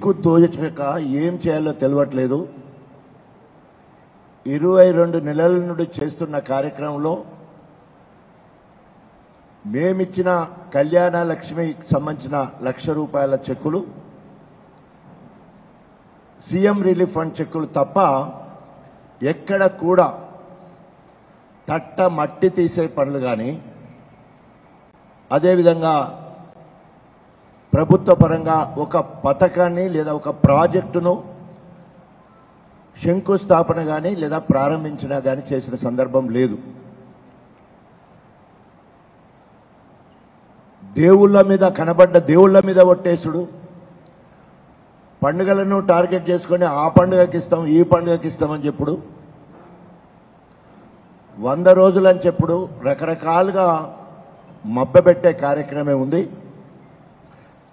దిక్కు తోచక ఏం చేయాలో తెలియట్లేదు. 22 నెలల నుండి చేస్తున్న కార్యక్రమంలో మేమిచ్చిన కళ్యాణ లక్ష్మికి సంబంధించిన ₹1,00,000 చెక్కులు, సీఎం రిలీఫ్ ఫండ్ చెక్కులు తప్ప ఎక్కడ కూడా తట్ట మట్టి తీసే పనులు కానీ, అదేవిధంగా ప్రభుత్వ పరంగా ఒక పథకాన్ని లేదా ఒక ప్రాజెక్టును శంకుస్థాపన కానీ లేదా ప్రారంభించినా కానీ చేసిన సందర్భం లేదు. దేవుళ్ళ మీద కనబడ్డ దేవుళ్ళ మీద ఒట్టేసుడు, పండుగలను టార్గెట్ చేసుకొని ఆ పండుగకి ఇస్తాం ఈ పండుగకి ఇస్తామని చెప్పుడు, 100 రోజులని చెప్పుడు రకరకాలుగా మభ్యపెట్టే కార్యక్రమం ఉంది.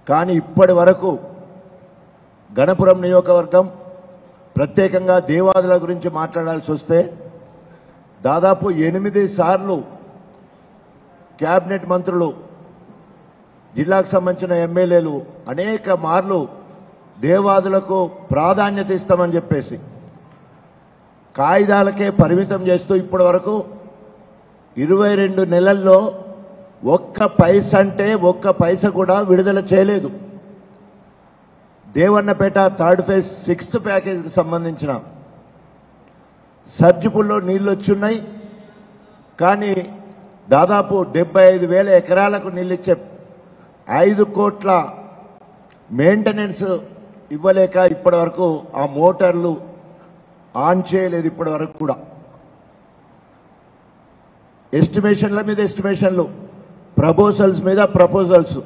కానీ ఇప్పటి వరకు గణపురం నియోజకవర్గం ప్రత్యేకంగా దేవాదుల గురించి మాట్లాడాల్సి వస్తే దాదాపు 8 సార్లు క్యాబినెట్ మంత్రులు, జిల్లాకు సంబంధించిన ఎమ్మెల్యేలు అనేక మార్లు దేవాదులకు ప్రాధాన్యత ఇస్తామని చెప్పేసి కాయిదాలకే పరిమితం చేస్తూ ఇప్పటి వరకు 22 నెలల్లో ఒక్క పైస కూడా విడుదల చేయలేదు. దేవన్నపేట 3rd ఫేజ్ 6th ప్యాకేజీకి సంబంధించిన సర్జిపుల్లో నీళ్లు వచ్చున్నాయి. కానీ దాదాపు 75,000 ఎకరాలకు నీళ్ళు ఇచ్చే 5 కోట్ల మెయింటెనెన్స్ ఇవ్వలేక ఇప్పటి వరకు ఆ మోటార్లు ఆన్ చేయలేదు. ఇప్పటి వరకు కూడా ఎస్టిమేషన్ల మీద ఎస్టిమేషన్లు, ప్రపోజల్స్ మీద ప్రపోజల్స్,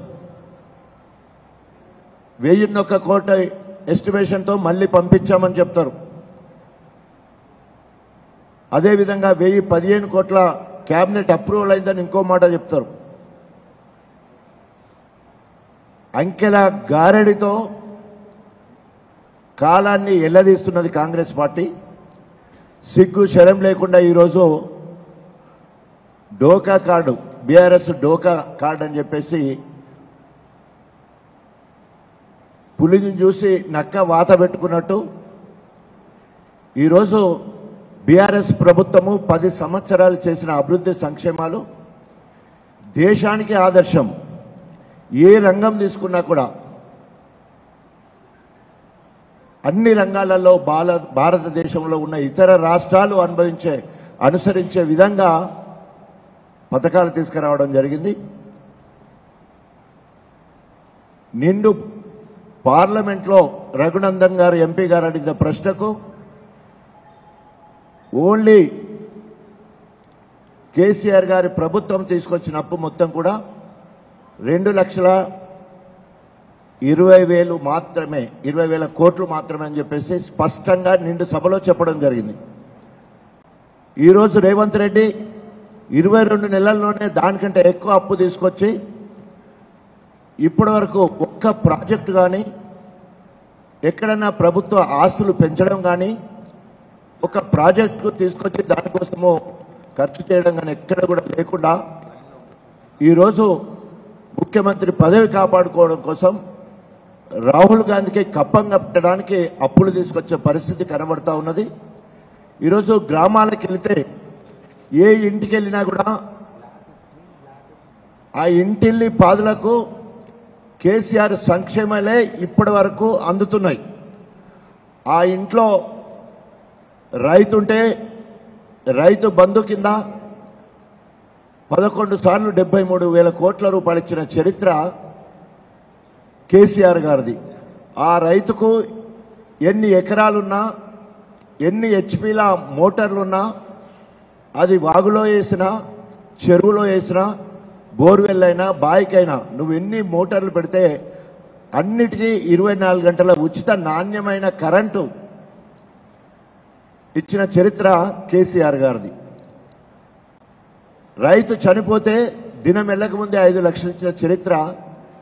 1,001 కోట్ల ఎస్టిమేషన్తో మళ్ళీ పంపించామని చెప్తారు. అదేవిధంగా 1,015 కోట్ల క్యాబినెట్ అప్రూవల్ అయిందని ఇంకో మాట చెప్తారు. అంకెల గారడితో కాలాన్ని ఎల్లదీస్తున్నది కాంగ్రెస్ పార్టీ. సిగ్గు శరం లేకుండా ఈరోజు డోకా కార్డు, బీఆర్ఎస్ డోకా కార్డు అని చెప్పేసి పులిని చూసి నక్క వాత పెట్టుకున్నట్టు ఈరోజు బీఆర్ఎస్ ప్రభుత్వము 10 సంవత్సరాలు చేసిన అభివృద్ధి సంక్షేమాలు దేశానికి ఆదర్శం. ఏ రంగం తీసుకున్నా కూడా అన్ని రంగాలలో భారతదేశంలో ఉన్న ఇతర రాష్ట్రాలు అనుసరించే విధంగా పథకాలు తీసుకురావడం జరిగింది. నిండు పార్లమెంట్లో రఘునందన్ గారు ఎంపీ గారు అడిగిన ప్రశ్నకు ఓన్లీ కేసీఆర్ గారి ప్రభుత్వం తీసుకొచ్చిన అప్పు మొత్తం కూడా 2,20,000 మాత్రమే, 20,000 కోట్లు మాత్రమే అని చెప్పేసి స్పష్టంగా నిండు సభలో చెప్పడం జరిగింది. ఈరోజు రేవంత్ రెడ్డి 22 నెలల్లోనే దానికంటే ఎక్కువ అప్పు తీసుకొచ్చి ఇప్పటి వరకు ఒక్క ప్రాజెక్టు కానీ, ఎక్కడన్నా ప్రభుత్వ ఆస్తులు పెంచడం కానీ, ఒక ప్రాజెక్టు తీసుకొచ్చి దానికోసము ఖర్చు చేయడం కానీ ఎక్కడ కూడా లేకుండా ఈరోజు ముఖ్యమంత్రి పదవి కాపాడుకోవడం కోసం రాహుల్ గాంధీకి కప్పం కట్టడానికి అప్పులు తీసుకొచ్చే పరిస్థితి కనబడతా ఉన్నది. ఈరోజు గ్రామాలకు వెళితే ఏ ఇంటికి వెళ్ళినా కూడా ఆ ఇంటిల్లి పాదులకు కేసీఆర్ సంక్షేమాలే ఇప్పటి వరకు అందుతున్నాయి. ఆ ఇంట్లో రైతుంటే రైతు బంధు కింద 11 సార్లు 73,000 కోట్ల రూపాయలు ఇచ్చిన చరిత్ర కేసీఆర్ గారిది. ఆ రైతుకు ఎన్ని ఎకరాలున్నా, ఎన్ని హెచ్పీల మోటార్లున్నా, అది వాగులో వేసినా, చెరువులో వేసినా, బోర్వెల్ అయినా, బాయికైనా నువ్వు ఎన్ని మోటార్లు పెడితే అన్నిటికీ 24 గంటల ఉచిత నాణ్యమైన కరెంటు ఇచ్చిన చరిత్ర కేసీఆర్ గారిది. రైతు చనిపోతే దినం వెళ్ళకముందే 5 లక్షలు ఇచ్చిన చరిత్ర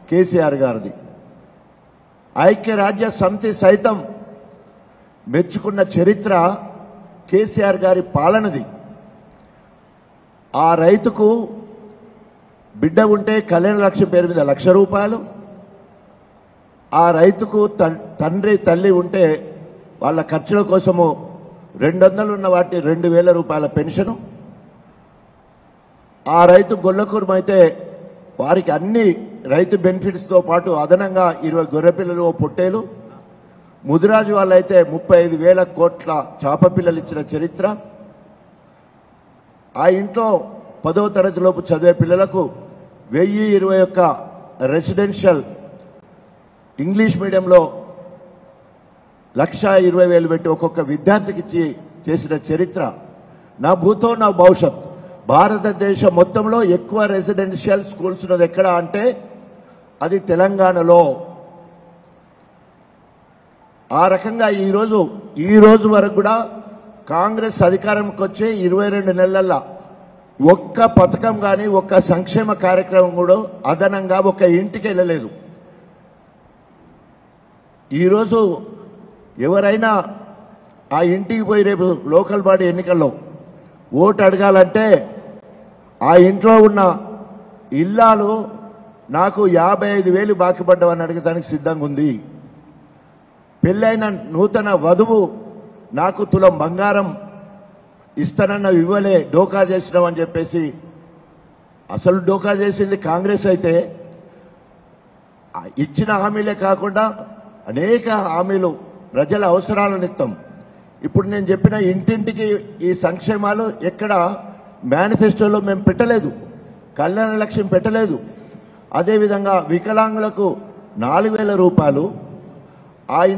కేసీఆర్ గారిది. ఐక్యరాజ్య సమితి సైతం మెచ్చుకున్న చరిత్ర కేసీఆర్ గారి పాలనది. ఆ రైతుకు బిడ్డ ఉంటే కళ్యాణ లక్ష్మి పేరు మీద 1,00,000 రూపాయలు, ఆ రైతుకు తండ్రి తల్లి ఉంటే వాళ్ళ ఖర్చుల కోసము 200 ఉన్న వాటి 2000 రూపాయల పెన్షను, ఆ రైతు గొల్లకూరుమైతే వారికి అన్ని రైతు బెనిఫిట్స్తో పాటు అదనంగా 20 గొర్రెపిల్లలు పొట్టేలు, ముదిరాజు వాళ్ళైతే 35,000 కోట్ల చేప పిల్లలు ఇచ్చిన చరిత్ర, ఆ ఇంట్లో 10వ తరగతి లోపు చదివే పిల్లలకు 1021 రెసిడెన్షియల్ ఇంగ్లీష్ మీడియంలో 1,20,000 పెట్టి ఒక్కొక్క విద్యార్థికి ఇచ్చి చేసిన చరిత్ర. నా భూతో నా భవిష్యత్. భారతదేశం మొత్తంలో ఎక్కువ రెసిడెన్షియల్ స్కూల్స్ ఉన్నది ఎక్కడ అంటే అది తెలంగాణలో. ఆ రకంగా ఈ రోజు వరకు కూడా కాంగ్రెస్ అధికారంకి వచ్చే 22 నెలల్లో ఒక్క పథకం కానీ ఒక్క సంక్షేమ కార్యక్రమం కూడా అదనంగా ఒక ఇంటికి వెళ్ళలేదు. ఈరోజు ఎవరైనా ఆ ఇంటికి పోయి రేపు లోకల్ బాడీ ఎన్నికల్లో ఓటు అడగాలంటే ఆ ఇంట్లో ఉన్న ఇల్లాలు నాకు 55,000 బాకీ పడ్డవని అడగడానికి సిద్ధంగా ఉంది. పెళ్ళైన నూతన వధువు నాకు తులం బంగారం ఇస్తానన్న ఇవ్వలే, డోకా చేసినామని చెప్పేసి. అసలు డోకా చేసింది కాంగ్రెస్ అయితే ఇచ్చిన హామీలే కాకుండా అనేక హామీలు ప్రజల అవసరాల నిమిత్తం. ఇప్పుడు నేను చెప్పిన ఇంటింటికి ఈ సంక్షేమాలు ఎక్కడ మేనిఫెస్టోలో మేము పెట్టలేదు, కళ్యాణ లక్ష్యం పెట్టలేదు. అదేవిధంగా వికలాంగులకు 4,000 రూపాయలు, ఆ